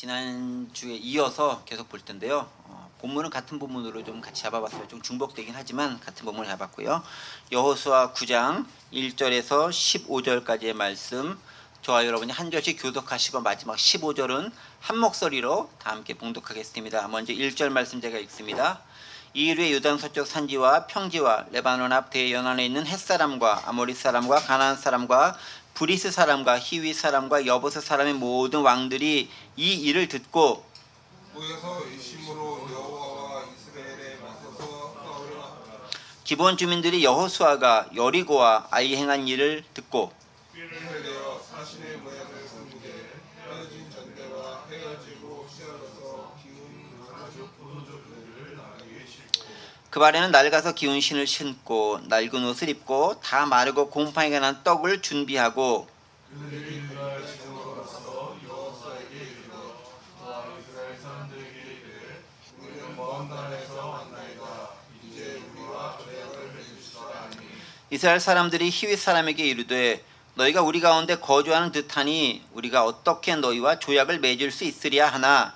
지난주에 이어서 계속 볼 텐데요. 본문은 같은 본문으로 좀 같이 잡아봤어요. 좀 중복되긴 하지만 같은 본문을 잡았고요. 여호수아 9장 1절에서 15절까지의 말씀, 저와 여러분이 한 절씩 교독하시고 마지막 15절은 한 목소리로 다 함께 봉독하겠습니다. 먼저 1절 말씀 제가 읽습니다. 이일 후에 요단 서쪽 산지와 평지와 레바논 앞 대연안에 있는 햇사람과 아모리 사람과 가나안 사람과 브리스 사람과 히위 사람과 여부스 사람의 모든 왕들이 이 일을 듣고 모여서 일심으로 여호와와 이스라엘에 맞서서 싸우려 기브온 주민들이 여호수아가 여리고와 아이 행한 일을 듣고 를 내어 사신의 모양을 보는데 헤어진 전대와 헤어지고 씨앗에서 기운 가죽 포도주를 나귀에 싣고 그 발에는 낡아서 기운 신을 신고 낡은 옷을 입고 다 마르고 곰팡이가 난 떡을 준비하고 그들이 그날 지정으로 가서 여호수아에게 이르되 너와 이스라엘 사람들에게 이르되 우리는 먼 나라에서 왔나이다. 이제 우리와 조약을 맺읍시다 하니 이스라엘 사람들이 히윗 사람에게 이르되 너희가 우리 가운데 거주하는 듯하니 우리가 어떻게 너희와 조약을 맺을 수 있으랴 하나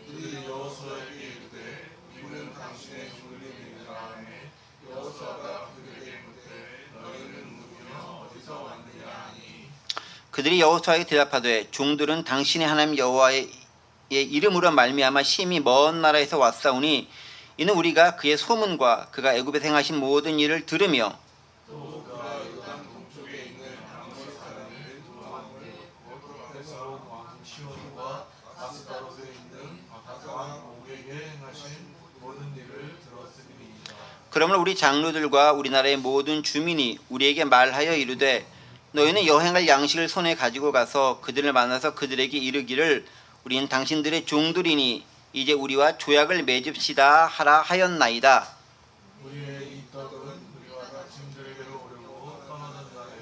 그들이 여호수아에게 이르되 우리는 당신의 주님이니라 하매 여호수아가 그들에게 묻되 너희는 누구며 어디서 왔느냐 하니 그들이 여호수아에게 대답하되 종들은 당신의 하나님 여호와의 이름으로 말미암아 심히 먼 나라에서 왔사오니 이는 우리가 그의 소문과 그가 애굽에서 행하신 모든 일을 들으며 또 그가 요단 동쪽에 있는 아모리 사람의 두 왕을 곧 헤스론 왕 시온과 아스타롯에 있는 아각 왕 옥에게 행하신 모든 일을 들었음이니이다. 그러므로 우리 장로들과 우리나라의 모든 주민이 우리에게 말하여 이르되 너희는 여행할 양식을 손에 가지고 가서 그들을 만나서 그들에게 이르기를 우리는 당신들의 종들이니 이제 우리와 조약을 맺읍시다 하라 하였나이다. 우리의 이 떡은 우리와 다 짐들에게로 오려고 떠나는 날에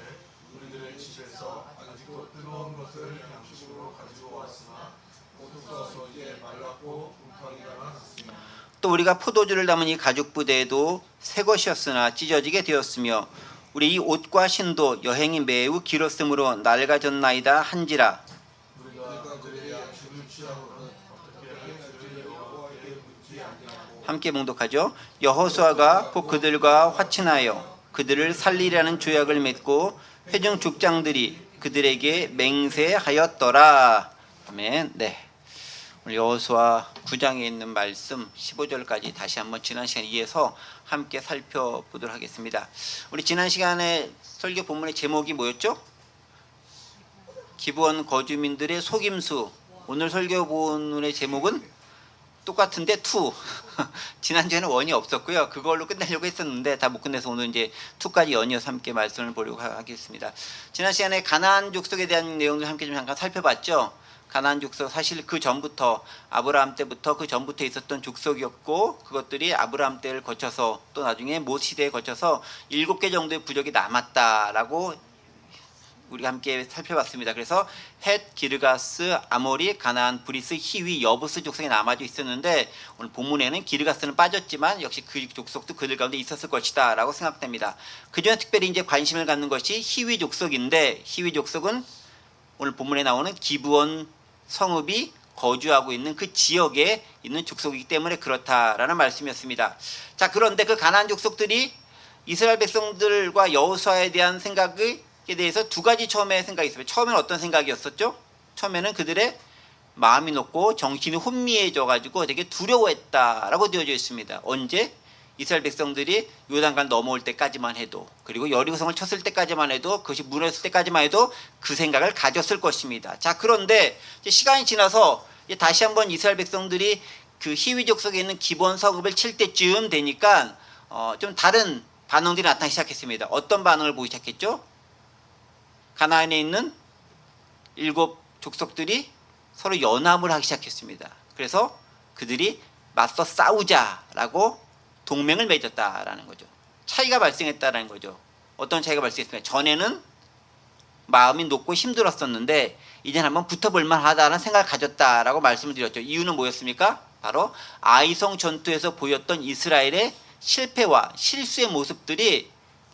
우리들의 집에서 아직도 뜨거운 것을 양식으로 가지고 왔으나 곧 써서 이제 말랐고 곰팡이가 났으며 또 우리가 포도주를 담은 이 가죽 부대에도 새 것이었으나 찢어지게 되었으며 우리 이 옷과 신도 여행이 매우 길었으므로 낡아졌나이다 한지라. 우리가 그들의 양식을 취하고는 어떻게 할지를 여호와에게 묻지 아니하고 함께 봉독하죠. 여호수아가 곧 그들과 화친하여 그들을 살리라는 조약을 맺고 회중 족장들이 그들에게 맹세하였더라. 아멘. 네. 오늘 여호수아 9장에 있는 말씀 15절까지 다시 한번 지난 시간에 이어서 함께 살펴보도록 하겠습니다. 우리 지난 시간에 설교 본문의 제목이 뭐였죠? 기브온 거주민들의 속임수. 오늘 설교 본문의 제목은 똑같은데 2. 지난주에는 1이 없었고요. 그걸로 끝내려고 했었는데 다 못 끝내서 오늘 이제 2까지 연이어서 함께 말씀을 보려고 하겠습니다. 지난 시간에 가나안 족속에 대한 내용을 함께 좀 잠깐 살펴봤죠. 가나안 족속 사실 그 전부터 아브라함 때부터 그 전부터 있었던 족속이었고 그것들이 아브라함 때를 거쳐서 또 나중에 못 시대에 거쳐서 7개 정도의 부족이 남았다라고 우리가 함께 살펴봤습니다. 그래서 헷, 기르가스, 아모리, 가나안, 브리스, 히위, 여부스 족속이 남아져 있었는데 오늘 본문에는 기르가스는 빠졌지만 역시 그 족속도 그들 가운데 있었을 것이다 라고 생각됩니다. 그중에 특별히 이제 관심을 갖는 것이 히위 족속인데 히위 족속은 오늘 본문에 나오는 기브온 성읍이 거주하고 있는 그 지역에 있는 족속이기 때문에 그렇다라는 말씀이었습니다. 자, 그런데 그 가나안 족속들이 이스라엘 백성들과 여호수아에 대한 생각에 대해서 두 가지 처음에 생각이 있어요. 처음에는 어떤 생각이었었죠? 처음에는 그들의 마음이 높고 정신이 혼미해져 가지고 되게 두려워했다라고 되어져 있습니다. 언제? 이스라엘 백성들이 요단강 넘어올 때까지만 해도 그리고 여리고성을 쳤을 때까지만 해도 그것이 무너졌을 때까지만 해도 그 생각을 가졌을 것입니다. 자, 그런데 이제 시간이 지나서 이제 다시 한번 이스라엘 백성들이 그 히위족 속에 있는 기브온 성읍을 칠 때쯤 되니까 좀 다른 반응들이 나타나기 시작했습니다. 어떤 반응을 보이기 시작했죠? 가나안에 있는 7 족속들이 서로 연합을 하기 시작했습니다. 그래서 그들이 맞서 싸우자라고 동맹을 맺었다라는 거죠. 차이가 발생했다라는 거죠. 어떤 차이가 발생했습니까? 전에는 마음이 높고 힘들었었는데 이제는 한번 붙어볼 만하다는 생각을 가졌다라고 말씀을 드렸죠. 이유는 뭐였습니까? 바로 아이성 전투에서 보였던 이스라엘의 실패와 실수의 모습들이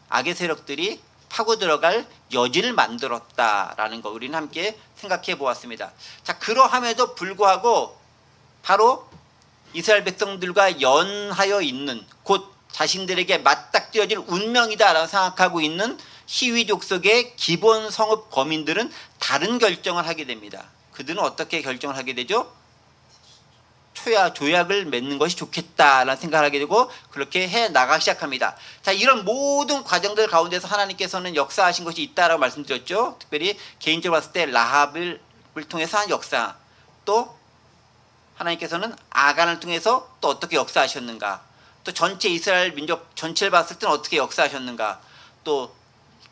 악의 세력들이 파고 들어갈 여지를 만들었다라는 거 우리는 함께 생각해 보았습니다. 자, 그러함에도 불구하고 바로 이스라엘 백성들과 연하여 있는 곧 자신들에게 맞닥뜨려질 운명이다라고 생각하고 있는 히위 족속의 기본 성읍 거민들은 다른 결정을 하게 됩니다. 그들은 어떻게 결정을 하게 되죠? 조약을 맺는 것이 좋겠다라는 생각을 하게 되고 그렇게 해 나가기 시작합니다. 자, 이런 모든 과정들 가운데서 하나님께서는 역사하신 것이 있다라고 말씀드렸죠. 특별히 개인적으로 봤을 때 라합을 통해서 한 역사, 또 하나님께서는 아간을 통해서 또 어떻게 역사하셨는가, 또 전체 이스라엘 민족 전체를 봤을 때는 어떻게 역사하셨는가, 또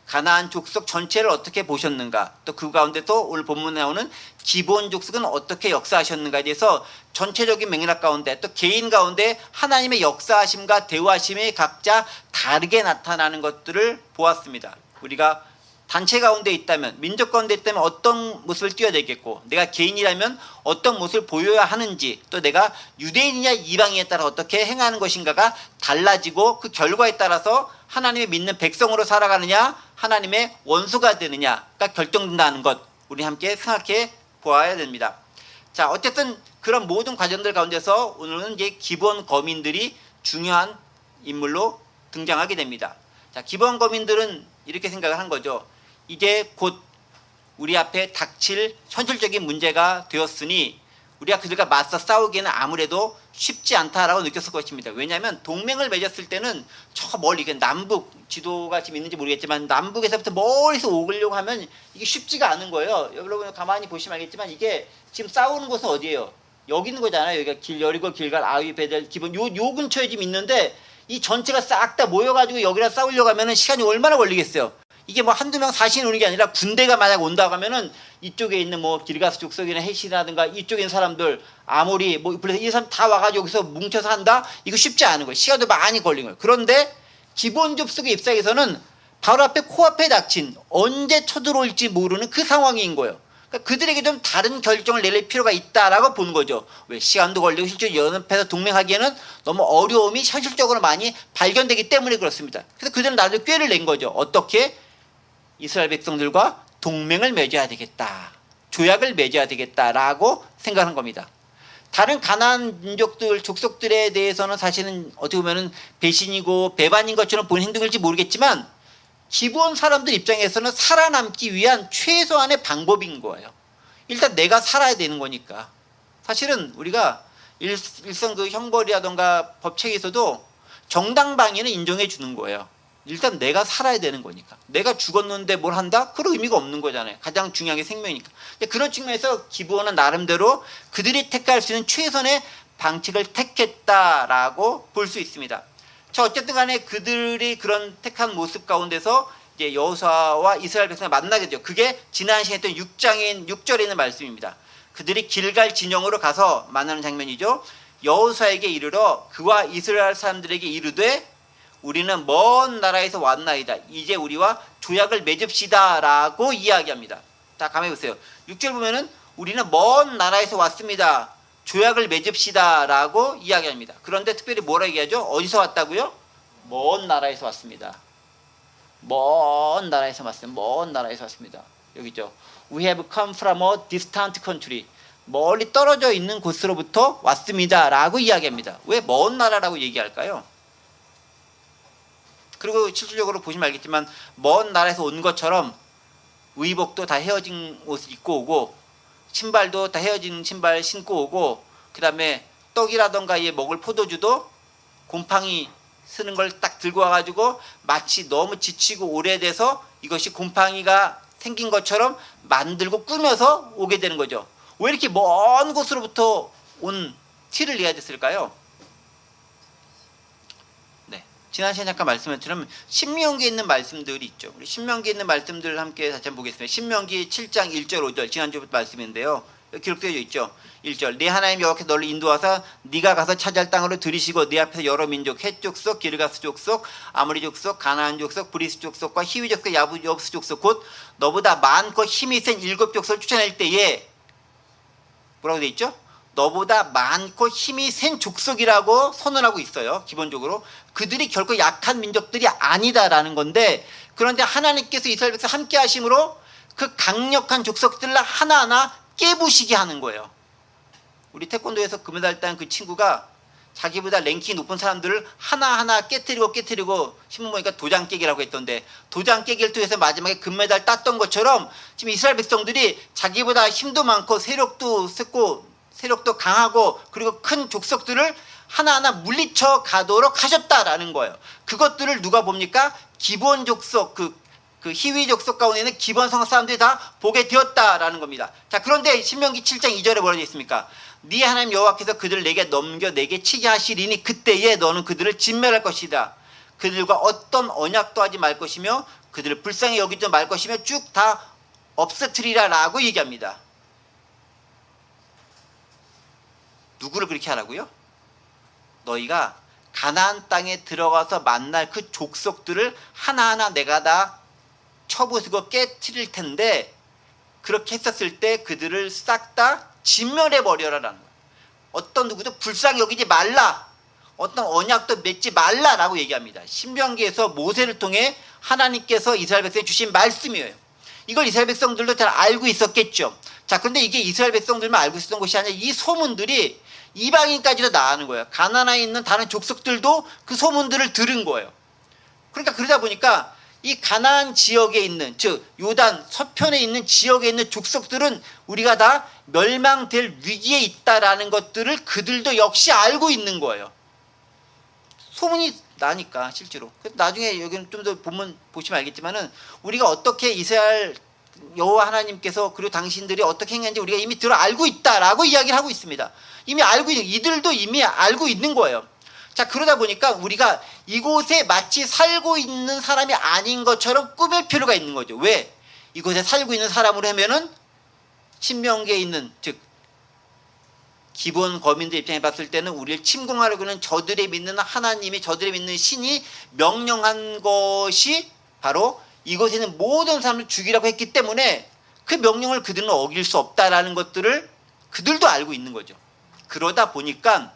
가나안 족속 전체를 어떻게 보셨는가, 또 그 가운데도 오늘 본문에 나오는 기본 족속은 어떻게 역사하셨는가에 대해서 전체적인 맥락 가운데 또 개인 가운데 하나님의 역사하심과 대우하심이 각자 다르게 나타나는 것들을 보았습니다. 우리가 단체 가운데 있다면, 민족 가운데 있다면 어떤 모습을 띄어야 되겠고, 내가 개인이라면 어떤 모습을 보여야 하는지, 또 내가 유대인이냐 이방인에 따라 어떻게 행하는 것인가가 달라지고 그 결과에 따라서 하나님의 믿는 백성으로 살아가느냐 하나님의 원수가 되느냐가 결정된다는 것 우리 함께 생각해 보아야 됩니다. 자, 어쨌든 그런 모든 과정들 가운데서 오늘은 이제 기본 거민들이 중요한 인물로 등장하게 됩니다. 자, 기본 거민들은 이렇게 생각을 한 거죠. 이제 곧 우리 앞에 닥칠 현실적인 문제가 되었으니 우리가 그들과 맞서 싸우기에는 아무래도 쉽지 않다라고 느꼈을 것입니다. 왜냐하면 동맹을 맺었을 때는 저 멀리, 남북 지도가 지금 있는지 모르겠지만 남북에서부터 멀리서 오려고 하면 이게 쉽지가 않은 거예요. 여러분 가만히 보시면 알겠지만 이게 지금 싸우는 곳은 어디예요? 여기 있는 거잖아요. 여기가 여리고, 길갈, 아위, 베델, 기본 요 근처에 지금 있는데 이 전체가 싹 다 모여가지고 여기랑 싸우려고 하면은 시간이 얼마나 걸리겠어요? 이게 뭐 한두 명 사신이 오는 게 아니라 군대가 만약 온다고 하면은 이쪽에 있는 뭐 길가스 족속이나 헷이라든가 이쪽에 있는 사람들 아모리 뭐 그래서 이 사람 다 와가지고 여기서 뭉쳐서 한다? 이거 쉽지 않은 거예요. 시간도 많이 걸린 거예요. 그런데 기본 족속의 입장에서는 바로 앞에 코앞에 닥친 언제 쳐들어올지 모르는 그 상황인 거예요. 그러니까 그들에게 좀 다른 결정을 내릴 필요가 있다라고 보는 거죠. 왜? 시간도 걸리고 실제로 연합해서 동맹하기에는 너무 어려움이 현실적으로 많이 발견되기 때문에 그렇습니다. 그래서 그들은 나름대로 꾀를 낸 거죠. 어떻게? 이스라엘 백성들과 동맹을 맺어야 되겠다, 조약을 맺어야 되겠다라고 생각한 겁니다. 다른 가나안 민족들, 족속들에 대해서는 사실은 어떻게 보면은 배신이고 배반인 것처럼 보는 행동일지 모르겠지만 기본 사람들 입장에서는 살아남기 위한 최소한의 방법인 거예요. 일단 내가 살아야 되는 거니까. 사실은 우리가 일선 그 형벌이라던가 법책에서도 정당방위는 인정해 주는 거예요. 일단 내가 살아야 되는 거니까. 내가 죽었는데 뭘 한다? 그런 의미가 없는 거잖아요. 가장 중요한 게 생명이니까. 근데 그런 측면에서 기부원은 나름대로 그들이 택할 수 있는 최선의 방책을 택했다라고 볼 수 있습니다. 자, 어쨌든 간에 그들이 그런 택한 모습 가운데서 이제 여호수아와 이스라엘 백성을 만나게 되죠. 그게 지난 시간에 했던 6절에 있는 말씀입니다. 그들이 길갈 진영으로 가서 만나는 장면이죠. 여호수아에게 이르러 그와 이스라엘 사람들에게 이르되 우리는 먼 나라에서 왔나이다. 이제 우리와 조약을 맺읍시다 라고 이야기합니다. 자, 가만히 보세요. 6절 보면은 우리는 먼 나라에서 왔습니다. 조약을 맺읍시다 라고 이야기합니다. 그런데 특별히 뭐라 얘기하죠? 어디서 왔다고요? 먼 나라에서 왔습니다. 먼 나라에서 왔습니다. 먼 나라에서 왔습니다. 여기죠. We have come from a distant country. 멀리 떨어져 있는 곳으로부터 왔습니다 라고 이야기합니다. 왜 먼 나라라고 얘기할까요? 그리고 실질적으로 보시면 알겠지만 먼 나라에서 온 것처럼 의복도 다 헤어진 옷을 입고 오고 신발도 다 헤어진 신발 신고 오고 그 다음에 떡이라던가 먹을 포도주도 곰팡이 쓰는 걸 딱 들고 와가지고 마치 너무 지치고 오래돼서 이것이 곰팡이가 생긴 것처럼 만들고 꾸며서 오게 되는 거죠. 왜 이렇게 먼 곳으로부터 온 티를 내야 됐을까요? 지난 시간에 잠깐 말씀드리면 신명기에 있는 말씀들이 있죠. 우리 신명기에 있는 말씀들을 함께 다시 한번 보겠습니다. 신명기 7장 1절 5절 지난주부터 말씀인데요. 기록되어 있죠. 1절 네 하나님 여호와께서 너를 인도하사 네가 가서 차지할 땅으로 들이시고 네 앞에서 여러 민족 헷 족속 기르가스 족속 아모리 족속 가나안 족속 브리스 족속과 히위 족속 여부스 족속 곧 너보다 많고 힘이 센 7 족속을 쫓아낼 때에 뭐라고 되어 있죠? 너보다 많고 힘이 센 족속이라고 선언하고 있어요. 기본적으로 그들이 결코 약한 민족들이 아니다라는 건데, 그런데 하나님께서 이스라엘 백성 함께 하심으로 그 강력한 족속들을 하나하나 깨부시게 하는 거예요. 우리 태권도에서 금메달 딴 그 친구가 자기보다 랭킹이 높은 사람들을 하나하나 깨트리고 신문 보니까 도장 깨기라고 했던데, 도장 깨기를 통해서 마지막에 금메달 땄던 것처럼 지금 이스라엘 백성들이 자기보다 힘도 많고 세력도 세고 세력도 강하고 그리고 큰 족속들을 하나하나 물리쳐 가도록 하셨다라는 거예요. 그것들을 누가 봅니까? 기본 족속, 그 희위 족속 가운데 있는 기본 성읍 사람들이 다 보게 되었다라는 겁니다. 자, 그런데 신명기 7장 2절에 뭐라고 되어 있습니까? 네 하나님 여호와께서 그들을 내게 넘겨 내게 치게 하시리니 그때에 너는 그들을 진멸할 것이다. 그들과 어떤 언약도 하지 말 것이며 그들을 불쌍히 여기지 말 것이며 쭉 다 없애트리라 라고 얘기합니다. 누구를 그렇게 하라고요? 너희가 가나안 땅에 들어가서 만날 그 족속들을 하나하나 내가 다 쳐부수고 깨트릴 텐데, 그렇게 했었을 때 그들을 싹 다 진멸해 버려라라는 거예요. 어떤 누구도 불쌍히 여기지 말라, 어떤 언약도 맺지 말라라고 얘기합니다. 신명기에서 모세를 통해 하나님께서 이스라엘 백성에 주신 말씀이에요. 이걸 이스라엘 백성들도 잘 알고 있었겠죠. 자, 그런데 이게 이스라엘 백성들만 알고 있었던 것이 아니라 이 소문들이 이방인까지도 나가는 거예요. 가나안에 있는 다른 족속들도 그 소문들을 들은 거예요. 그러니까 그러다 보니까 이 가나안 지역에 있는, 즉 요단 서편에 있는 지역에 있는 족속들은 우리가 다 멸망될 위기에 있다라는 것들을 그들도 역시 알고 있는 거예요. 소문이 나니까 실제로. 그래서 나중에 여기는 좀 더 보시면 알겠지만은 우리가 어떻게 이스라엘 여호와 하나님께서 그리고 당신들이 어떻게 행했는지 우리가 이미 알고 있다라고 이야기를 하고 있습니다. 이미 알고 있는, 이들도 이미 알고 있는 거예요. 자, 그러다 보니까 우리가 이곳에 마치 살고 있는 사람이 아닌 것처럼 꾸밀 필요가 있는 거죠. 왜? 이곳에 살고 있는 사람으로 하면은 신명기에 있는, 즉 기본 거민들 입장에 봤을 때는 우리를 침공하려고 하는 저들의 믿는 하나님이, 저들의 믿는 신이 명령한 것이 바로 이곳에 있는 모든 사람을 죽이라고 했기 때문에 그 명령을 그들은 어길 수 없다라는 것들을 그들도 알고 있는 거죠. 그러다 보니까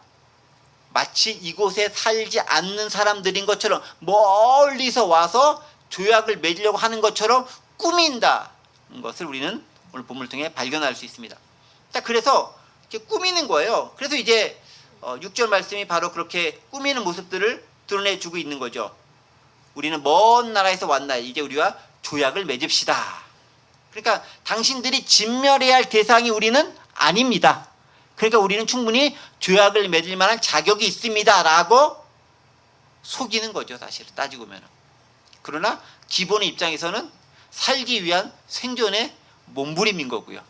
마치 이곳에 살지 않는 사람들인 것처럼 멀리서 와서 조약을 맺으려고 하는 것처럼 꾸민다는 것을 우리는 오늘 본문을 통해 발견할 수 있습니다. 자, 그래서 이렇게 꾸미는 거예요. 그래서 이제 6절 말씀이 바로 그렇게 꾸미는 모습들을 드러내주고 있는 거죠. 우리는 먼 나라에서 왔나, 이제 우리와 조약을 맺읍시다. 그러니까 당신들이 진멸해야 할 대상이 우리는 아닙니다. 그러니까 우리는 충분히 조약을 맺을 만한 자격이 있습니다 라고 속이는 거죠, 사실 따지고 보면. 그러나 기본의 입장에서는 살기 위한 생존의 몸부림인 거고요.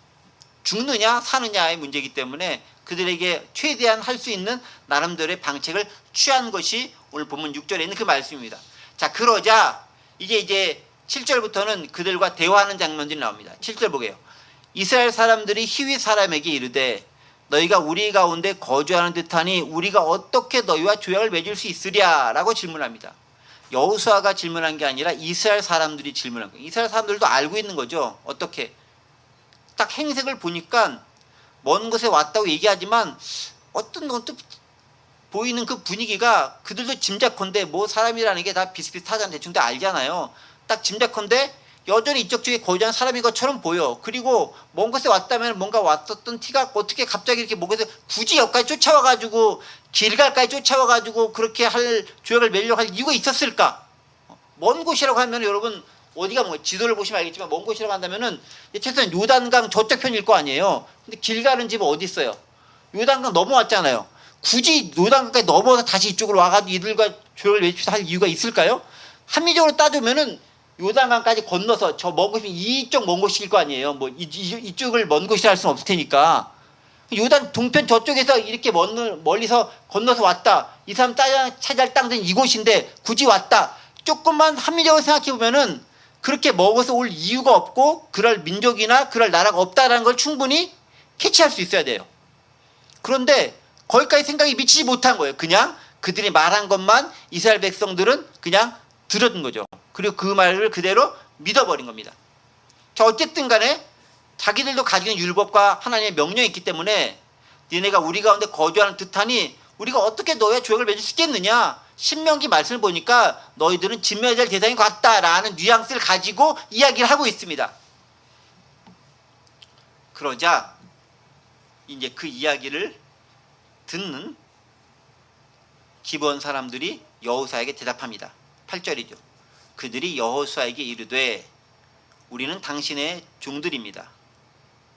죽느냐 사느냐의 문제이기 때문에 그들에게 최대한 할 수 있는 나름대로의 방책을 취한 것이 오늘 본문 6절에 있는 그 말씀입니다. 자, 그러자 이제 7절부터는 그들과 대화하는 장면들이 나옵니다. 7절 보게요. 이스라엘 사람들이 히위 사람에게 이르되 너희가 우리 가운데 거주하는 듯하니 우리가 어떻게 너희와 조약을 맺을 수 있으랴 라고 질문합니다. 여호수아가 질문한 게 아니라 이스라엘 사람들이 질문한 거예요. 이스라엘 사람들도 알고 있는 거죠. 어떻게? 딱 행색을 보니까 먼 곳에 왔다고 얘기하지만 어떤 것도 보이는 그 분위기가 그들도 짐작컨대 뭐 사람이라는 게 다 비슷비슷하잖아요. 대충 다 알잖아요. 딱 짐작컨대 여전히 이쪽 쪽에 거주하는 사람인 것처럼 보여. 그리고 먼 곳에 왔다면 뭔가 왔었던 티가 어떻게 갑자기 이렇게 먼 곳에 굳이 여기까지 쫓아와가지고 길갈까지 쫓아와가지고 그렇게 할 조약을 맺으려고 할 이유가 있었을까? 먼 곳이라고 하면 여러분 어디가 뭐 지도를 보시면 알겠지만 먼 곳이라고 한다면은 최소한 요단강 저쪽 편일 거 아니에요. 근데 길갈은 지금 어디 있어요? 요단강 넘어왔잖아요. 굳이 요단강까지 넘어서 다시 이쪽으로 와가지고 이들과 조약을 맺읍시다 할 이유가 있을까요? 합리적으로 따지면은 요단강까지 건너서 저 먼 곳이 이쪽 먼 곳일 거 아니에요. 뭐 이쪽을 먼 곳이라 할 수는 없을 테니까. 요단 동편 저쪽에서 이렇게 멀리서 건너서 왔다. 이 사람 차지할 땅은 이곳인데 굳이 왔다. 조금만 합리적으로 생각해 보면은 그렇게 먹어서 올 이유가 없고 그럴 민족이나 그럴 나라가 없다라는 걸 충분히 캐치할 수 있어야 돼요. 그런데 거기까지 생각이 미치지 못한 거예요. 그냥 그들이 말한 것만 이스라엘 백성들은 그냥 들은 거죠. 그리고 그 말을 그대로 믿어버린 겁니다. 자, 어쨌든 간에 자기들도 가지고 있는 율법과 하나님의 명령이 있기 때문에 니네가 우리 가운데 거주하는 듯하니 우리가 어떻게 너의 조약을 맺을 수 있겠느냐. 신명기 말씀을 보니까 너희들은 진멸해야 될 대상이 같다라는 뉘앙스를 가지고 이야기를 하고 있습니다. 그러자 이제 그 이야기를 듣는 기브온 사람들이 여호수아에게 대답합니다. 8절이죠. 그들이 여호수아에게 이르되 우리는 당신의 종들입니다.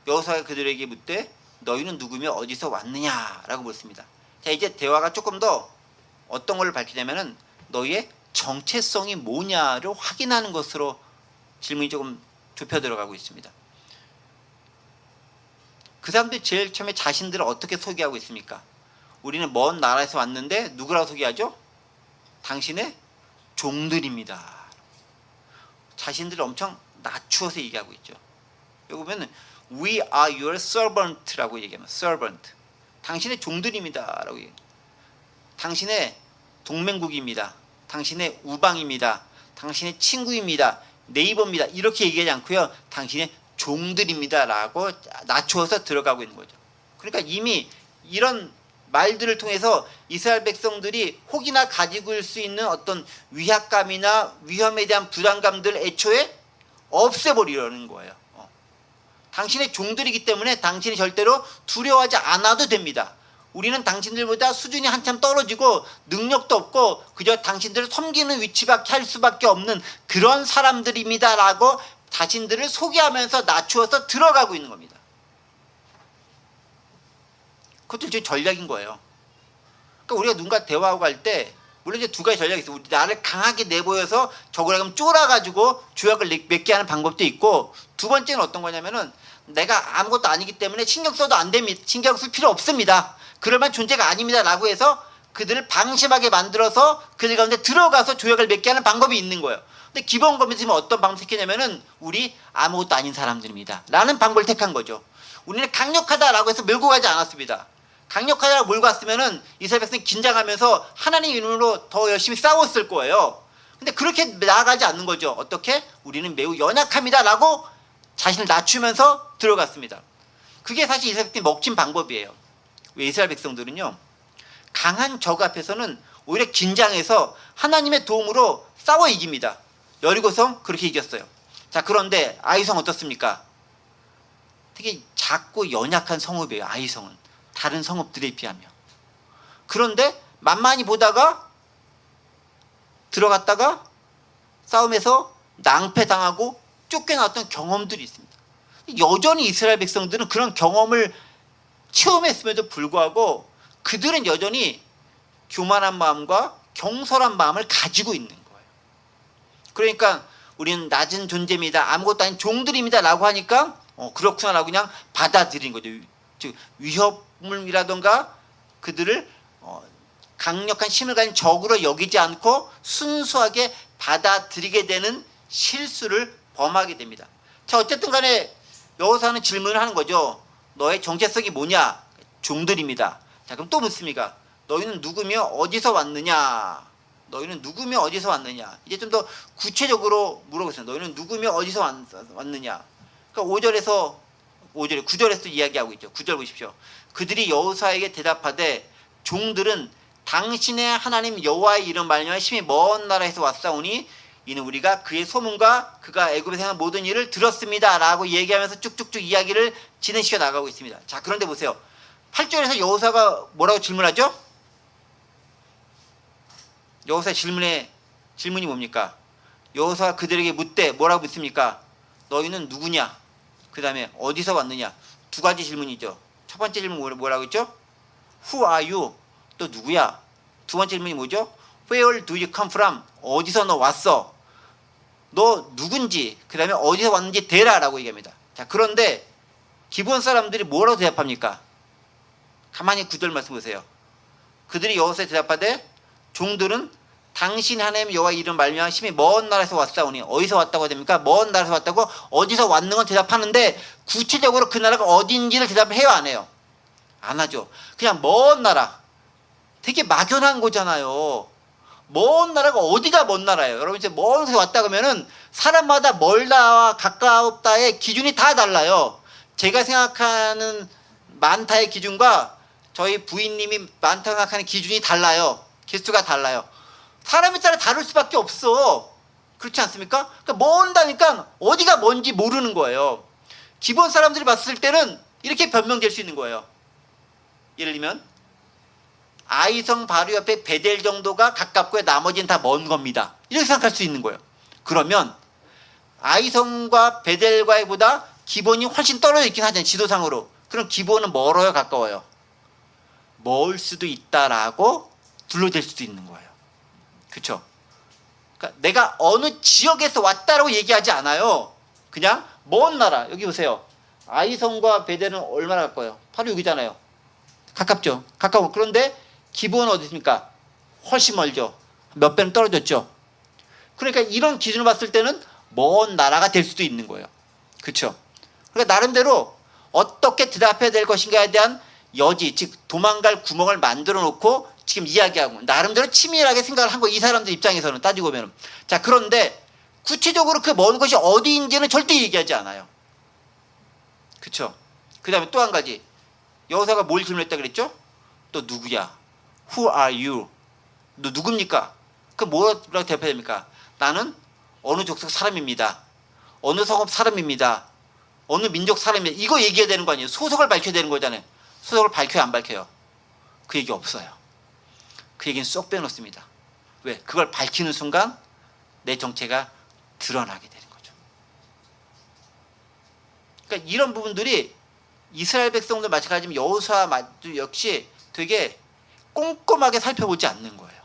여호수아가 그들에게 묻되 너희는 누구며 어디서 왔느냐라고 묻습니다. 자, 이제 대화가 조금 더 어떤 걸 밝히냐면은 너희의 정체성이 뭐냐를 확인하는 것으로 질문이 조금 좁혀 들어가고 있습니다. 그 사람들이 제일 처음에 자신들을 어떻게 소개하고 있습니까? 우리는 먼 나라에서 왔는데 누구라고 소개하죠? 당신의 종들입니다. 자신들을 엄청 낮추어서 얘기하고 있죠. 여기 보면 We are your servant라고 얘기하면 servant. 당신의 종들입니다. 라고 얘기해요. 당신의 동맹국입니다. 당신의 우방입니다. 당신의 친구입니다. 네이버입니다. 이렇게 얘기하지 않고요. 당신의 종들입니다. 라고 낮추어서 들어가고 있는 거죠. 그러니까 이미 이런 말들을 통해서 이스라엘 백성들이 혹이나 가지고 있을 수 있는 어떤 위압감이나 위험에 대한 부담감들 애초에 없애버리려는 거예요. 당신의 종들이기 때문에 당신이 절대로 두려워하지 않아도 됩니다. 우리는 당신들보다 수준이 한참 떨어지고 능력도 없고 그저 당신들을 섬기는 위치밖에 할 수밖에 없는 그런 사람들입니다. 라고 자신들을 소개하면서 낮추어서 들어가고 있는 겁니다. 그것도 일종의 전략인 거예요. 그러니까 우리가 누군가 대화하고 할 때 물론 이제 두 가지 전략이 있어요. 우리 나를 강하게 내보여서 적으로 하면 쫄아가지고 조약을 맺게 하는 방법도 있고, 두 번째는 어떤 거냐면은 내가 아무것도 아니기 때문에 신경 써도 안 됩니다. 신경 쓸 필요 없습니다. 그럴만 존재가 아닙니다. 라고 해서 그들을 방심하게 만들어서 그들 가운데 들어가서 조약을 맺게 하는 방법이 있는 거예요. 근데 기본 검증은 어떤 방법을 택했냐면은 우리 아무것도 아닌 사람들입니다. 라는 방법을 택한 거죠. 우리는 강력하다라고 해서 몰고 가지 않았습니다. 강력하다고 몰고 갔으면은 이스라엘 백성이 긴장하면서 하나님 이름으로 더 열심히 싸웠을 거예요. 근데 그렇게 나아가지 않는 거죠. 어떻게? 우리는 매우 연약합니다. 라고 자신을 낮추면서 들어갔습니다. 그게 사실 이스라엘 백성이 먹힌 방법이에요. 왜 이스라엘 백성들은요, 강한 적 앞에서는 오히려 긴장해서 하나님의 도움으로 싸워 이깁니다. 여리고성 그렇게 이겼어요. 자, 그런데 아이성 어떻습니까? 되게 작고 연약한 성읍이에요. 아이성은 다른 성읍들에 비하면. 그런데 만만히 보다가 들어갔다가 싸움에서 낭패당하고 쫓겨나왔던 경험들이 있습니다. 여전히 이스라엘 백성들은 그런 경험을 체험했음에도 불구하고 그들은 여전히 교만한 마음과 경솔한 마음을 가지고 있는 거예요. 그러니까 우리는 낮은 존재입니다. 아무것도 아닌 종들입니다. 라고 하니까 그렇구나 라고 그냥 받아들인 거죠. 즉 위협이라던가 그들을 강력한 힘을 가진 적으로 여기지 않고 순수하게 받아들이게 되는 실수를 범하게 됩니다. 자, 어쨌든 간에 여호수아는 질문을 하는 거죠. 너의 정체성이 뭐냐? 종들입니다. 자, 그럼 또 묻습니다. 너희는 누구며 어디서 왔느냐? 너희는 누구며 어디서 왔느냐? 이제 좀 더 구체적으로 물어보세요. 너희는 누구며 어디서 왔느냐? 그러니까 9절에서 이야기하고 있죠. 9절 보십시오. 그들이 여호수아에게 대답하되 종들은 당신의 하나님 여호와의 이름 말미암아 심히 먼 나라에서 왔사오니 이는 우리가 그의 소문과 그가 애굽에서 행한 모든 일을 들었습니다. 라고 얘기하면서 쭉쭉쭉 이야기를 진행시켜 나가고 있습니다. 자, 그런데 보세요. 8절에서 여호수아가 뭐라고 질문하죠? 여호수아의 질문이 뭡니까? 여호수아가 그들에게 묻되 뭐라고 묻습니까? 너희는 누구냐? 그 다음에 어디서 왔느냐? 두 가지 질문이죠. 첫 번째 질문 뭐라고 했죠? Who are you? 또 누구야? 두 번째 질문이 뭐죠? Where do you come from? 어디서 너 왔어? 너 누군지, 그 다음에 어디서 왔는지 대라 라고 얘기합니다. 자, 그런데 기브온 사람들이 뭐라고 대답합니까? 가만히 9절 말씀 보세요. 그들이 여호수아에 대답하되 종들은 당신 하나님 여호와 이름 말미암아 심히 먼 나라에서 왔사오니. 어디서 왔다고 됩니까? 먼 나라에서 왔다고. 어디서 왔는 건 대답하는데 구체적으로 그 나라가 어딘지를 대답해요, 안 해요? 안 하죠. 그냥 먼 나라. 되게 막연한 거잖아요. 먼 나라가 어디가 먼 나라예요? 여러분 이제 먼 곳에 왔다 그러면은 사람마다 멀다와 가깝다의 기준이 다 달라요. 제가 생각하는 많다의 기준과 저희 부인님이 많다고 생각하는 기준이 달라요. 개수가 달라요. 사람에 따라 다를 수밖에 없어. 그렇지 않습니까? 그러니까 먼다니까 어디가 뭔지 모르는 거예요. 기본 사람들이 봤을 때는 이렇게 변명될 수 있는 거예요. 예를 들면 아이성 바로 옆에 베델 정도가 가깝고요. 나머지는 다 먼 겁니다. 이렇게 생각할 수 있는 거예요. 그러면 아이성과 베델과의 보다 기본이 훨씬 떨어져 있긴 하잖아요. 지도상으로. 그럼 기본은 멀어요, 가까워요? 멀 수도 있다라고 둘러댈 수도 있는 거예요. 그렇죠? 그러니까 내가 어느 지역에서 왔다라고 얘기하지 않아요. 그냥 먼 나라. 여기 보세요. 아이성과 베델은 얼마나 가까워요? 바로 여기잖아요. 가깝죠. 가까워. 그런데 기본은 어디 있습니까? 훨씬 멀죠. 몇 배는 떨어졌죠. 그러니까 이런 기준을 봤을 때는 먼 나라가 될 수도 있는 거예요. 그렇죠? 그러니까 나름대로 어떻게 대답해야 될 것인가에 대한 여지, 즉 도망갈 구멍을 만들어 놓고 지금 이야기하고 나름대로 치밀하게 생각을 한 거예요. 이 사람들 입장에서는 따지고 보면. 자, 그런데 구체적으로 그 먼 곳이 어디인지는 절대 얘기하지 않아요. 그렇죠? 그 다음에 또 한 가지. 여호사가 뭘 질문했다 그랬죠? 또 누구야? Who are you? 너 누굽니까? 그 뭐라고 대답해야 됩니까? 나는 어느 족속 사람입니다. 어느 성읍 사람입니다. 어느 민족 사람입니다. 이거 얘기해야 되는 거 아니에요? 소속을 밝혀야 되는 거잖아요. 소속을 밝혀요, 안 밝혀요? 그 얘기 없어요. 그 얘기는 쏙 빼놓습니다. 왜? 그걸 밝히는 순간 내 정체가 드러나게 되는 거죠. 그러니까 이런 부분들이 이스라엘 백성들 마찬가지지만 여호수아 역시 되게 꼼꼼하게 살펴보지 않는 거예요.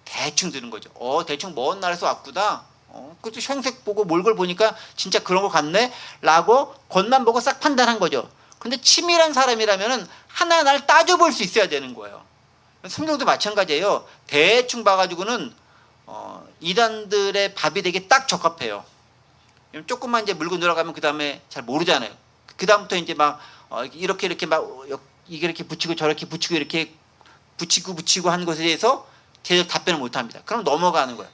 대충 드는 거죠. 대충 먼 나라에서 왔구나. 그것도 형색 보고 몰골 보니까 진짜 그런 거 같네? 라고 겉만 보고 싹 판단한 거죠. 근데 치밀한 사람이라면 하나하나를 따져볼 수 있어야 되는 거예요. 성경도 마찬가지예요. 대충 봐가지고는 이단들의 밥이 되게 딱 적합해요. 조금만 이제 물고 들어가면 그 다음에 잘 모르잖아요. 그 다음부터 이제 막 이렇게 막 이게 이렇게 붙이고 저렇게 붙이고 이렇게 붙이고 하는 것에 대해서 제대로 답변을 못합니다. 그럼 넘어가는 거예요.